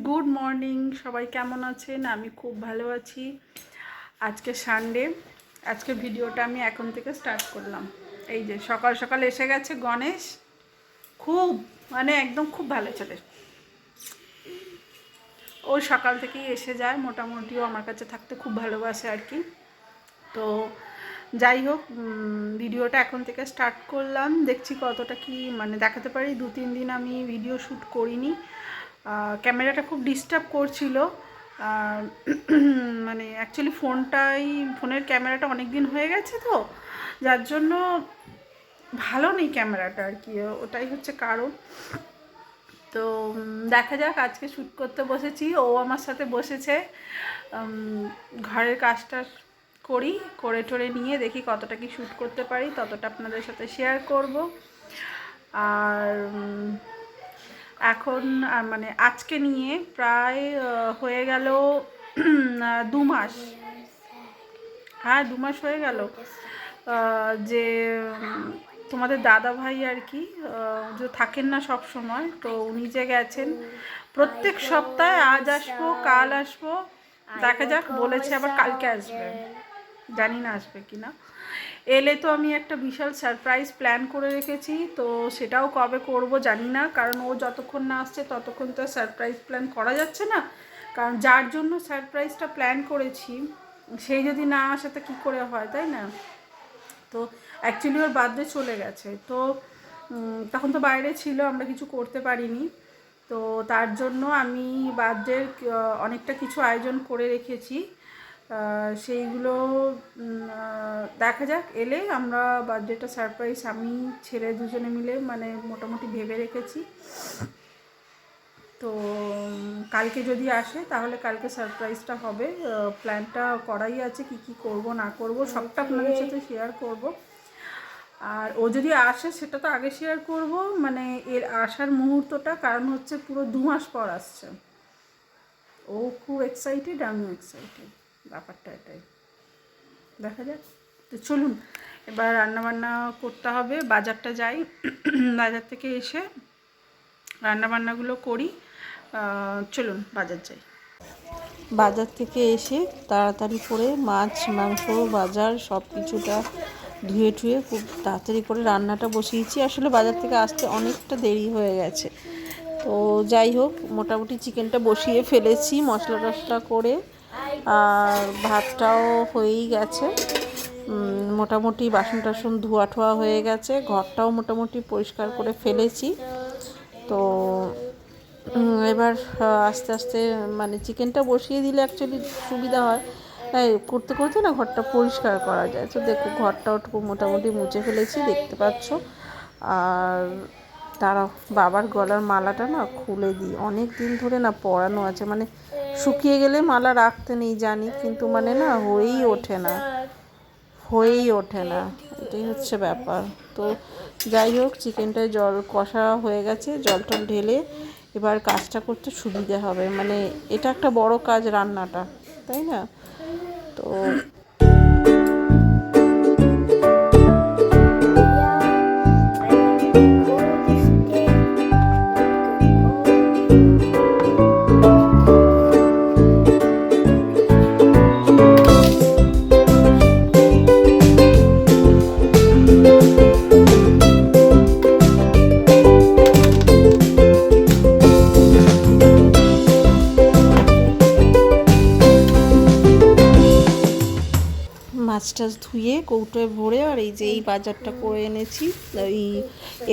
Good morning, সবাই কেমন আছেন? আমি খুব ভালো আছি। আজকে সানডে, আজকে ভিডিওটা আমি এখন থেকে স্টার্ট করলাম। এই যে সকাল সকাল এসে গেছে গণেশ, খুব একদম খুব ভালো ছেলে। ও সকাল থেকেই এসে যায়, মোটামুটিও আমার কাছে থাকতে খুব ভালোবাসে আর কি। তো যাই হোক, ভিডিওটা এখন থেকে স্টার্ট করলাম, দেখছি কতটা কি দেখাতে পারি। 2-3 দিন আমি ভিডিও শ্যুট করিনি, ক্যামেরাটা খুব ডিস্টার্ব করছিল। অ্যাকচুয়ালি ফোনের ক্যামেরাটা অনেক দিন হয়ে গেছে, তো যার জন্য ভালো নেই ক্যামেরাটা আর কি, ওটাই হচ্ছে কারণ। তো দেখা যাক, আজকে শ্যুট করতে বসেছি, ও আমার সাথে বসেছে। ঘরের কাজটা করে টোরে নিয়ে দেখি কতটা কি শ্যুট করতে পারি, ততটা আপনাদের সাথে শেয়ার করব। আর এখন আজকে নিয়ে প্রায় হয়ে গেল 2 মাস। হ্যাঁ, 2 মাস হয়ে গেল যে তোমাদের দাদা ভাই আর কি, যে থাকেন না সব সময়, তো উনি যে গেছেন প্রত্যেক সপ্তাহে, আজ আসবো কাল আসবো, দেখা যাক, বলেছে আবার কালকে আসবে, জানি না আসবে কি না। এলে তো আমি একটা বিশাল সারপ্রাইজ প্ল্যান করে রেখেছি, তো সেটাও কবে করব জানি না, কারণ ও যতক্ষণ না আসছে ততক্ষণ তো সারপ্রাইজ প্ল্যান করা যাচ্ছে না। কারণ যার জন্য সারপ্রাইজটা প্ল্যান করেছি সেই যদি না আসে তো কী করে হয়, তাই না? তো অ্যাকচুয়ালি ওর বার্থডে চলে গেছে, তো তখন তো বাইরে ছিল, আমরা কিছু করতে পারিনি। তো তার জন্য আমি বার্থডের অনেকটা কিছু আয়োজন করে রেখেছি, সেইগুলো দেখা যাক, এলে আমরা বার্থডেটা সারপ্রাইজ আমি ছেলে দুজনে মিলে মোটামুটি ভেবে রেখেছি। তো কালকে যদি আসে তাহলে কালকে সারপ্রাইজটা হবে, প্ল্যানটা করাই আছে, কি করব না করব সবটা আপনাদের সাথে শেয়ার করব। আর ও যদি আসে সেটা তো আগে শেয়ার করব, এর আসার মুহূর্তটা, কারণ হচ্ছে পুরো 2 মাস পর আসছে। ও খুব এক্সাইটেড, আমিও এক্সাইটেড, ব্যাপারটা এটাই। দেখা যাক। তো চলুন এবার রান্নাবান্না করতে হবে, বাজারটা যাই, বাজার থেকে এসে রান্নাবান্নাগুলো করি। চলুন বাজার যাই। বাজার থেকে এসে তাড়াতাড়ি করে মাছ মাংস বাজার সব কিছুটা ধুয়ে টুয়ে খুব তাড়াতাড়ি করে রান্নাটা বসিয়েছি। আসলে বাজার থেকে আসতে অনেকটা দেরি হয়ে গেছে, তো যাই হোক, মোটামুটি চিকেনটা বসিয়ে ফেলেছি মশলা টশলা করে, আর ভাতটাও হয়েই গেছে। মোটামুটি বাসন টাসন ধোয়া ঠোয়া হয়ে গেছে, ঘরটাও মোটামুটি পরিষ্কার করে ফেলেছি। তো এবার আস্তে আস্তে চিকেনটা বসিয়ে দিলে অ্যাকচুয়ালি সুবিধা হয়, করতে করতে না ঘরটা পরিষ্কার করা যায়। তো দেখো, ঘরটাও মোটামুটি মুছে ফেলেছি, দেখতে পাচ্ছ। আর তারা বাবার গলার মালাটা না খুলে দিই, অনেক দিন ধরে না পরানো আছে, শুকিয়ে গেলে মালা রাখতে নেই জানি, কিন্তু না হয়েই ওঠে না, এটাই হচ্ছে ব্যাপার। তো যাই হোক, চিকেনটায় জল কষা হয়ে গেছে, জল টল ঢেলে এবার কাজটা করতে সুবিধে হবে, এটা একটা বড় কাজ রান্নাটা, তাই না? তো মাছ টাছ ধুয়ে কৌটোয় ভরে, আর এই যে এই বাজারটা করে এনেছি, এই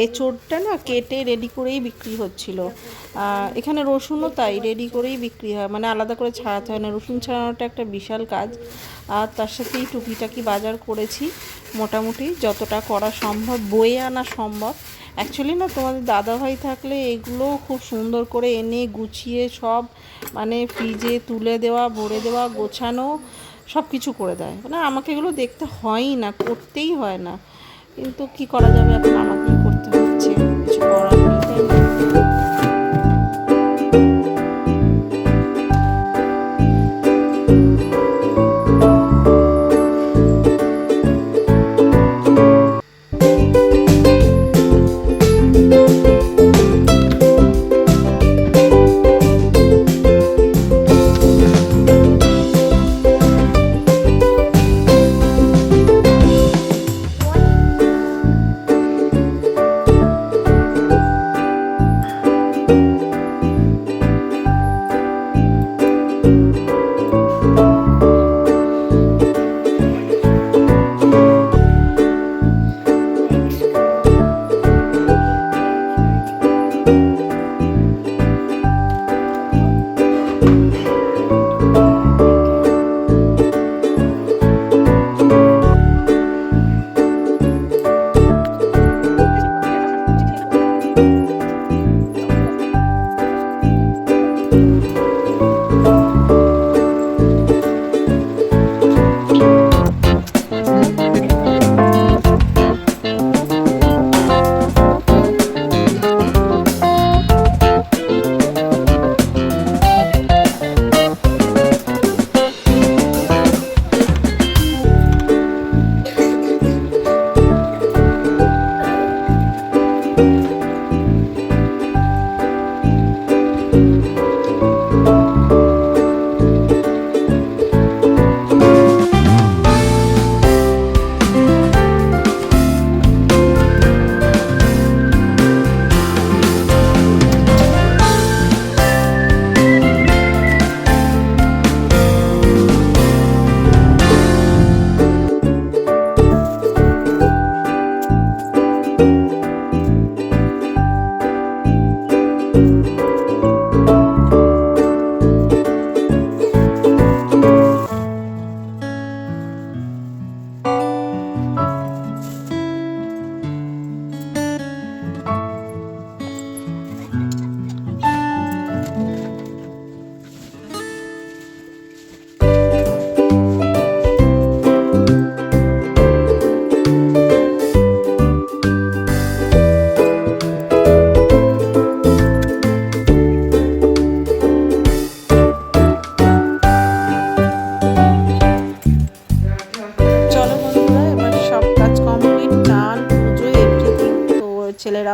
এঁচোড়টা না কেটে রেডি করেই বিক্রি হচ্ছিল। এখানে রসুনও তাই রেডি করেই বিক্রি হয়, আলাদা করে ছাড়াতে হয় না, রসুন ছাড়ানোটা একটা বিশাল কাজ। আর তার সাথেই টুকিটাকি বাজার করেছি, মোটামুটি যতটা করা সম্ভব, বয়ে আনা সম্ভব। অ্যাকচুয়ালি না, তোমাদের দাদাভাই থাকলে এগুলো খুব সুন্দর করে এনে গুছিয়ে সব ফ্রিজে তুলে দেওয়া, ভরে দেওয়া, গোছানো সব কিছু করে দেয়, আমাকে এগুলো দেখতে হয়ই না, করতেই হয় না, কিন্তু কি করা যাবে, এখন আমাকেই করতে হচ্ছে, কিছু করার নেই, তাই না?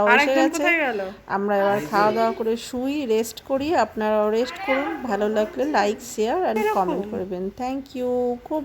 এরাও এসে গেছে। কোথায় গেল? আমরা এবার খাওয়া দাওয়া করে শুই, রেস্ট করি। আপনারাও রেস্ট করুন। ভালো লাগলে লাইক, শেয়ার অ্যান্ড কমেন্ট করবেন। Thank you. খুব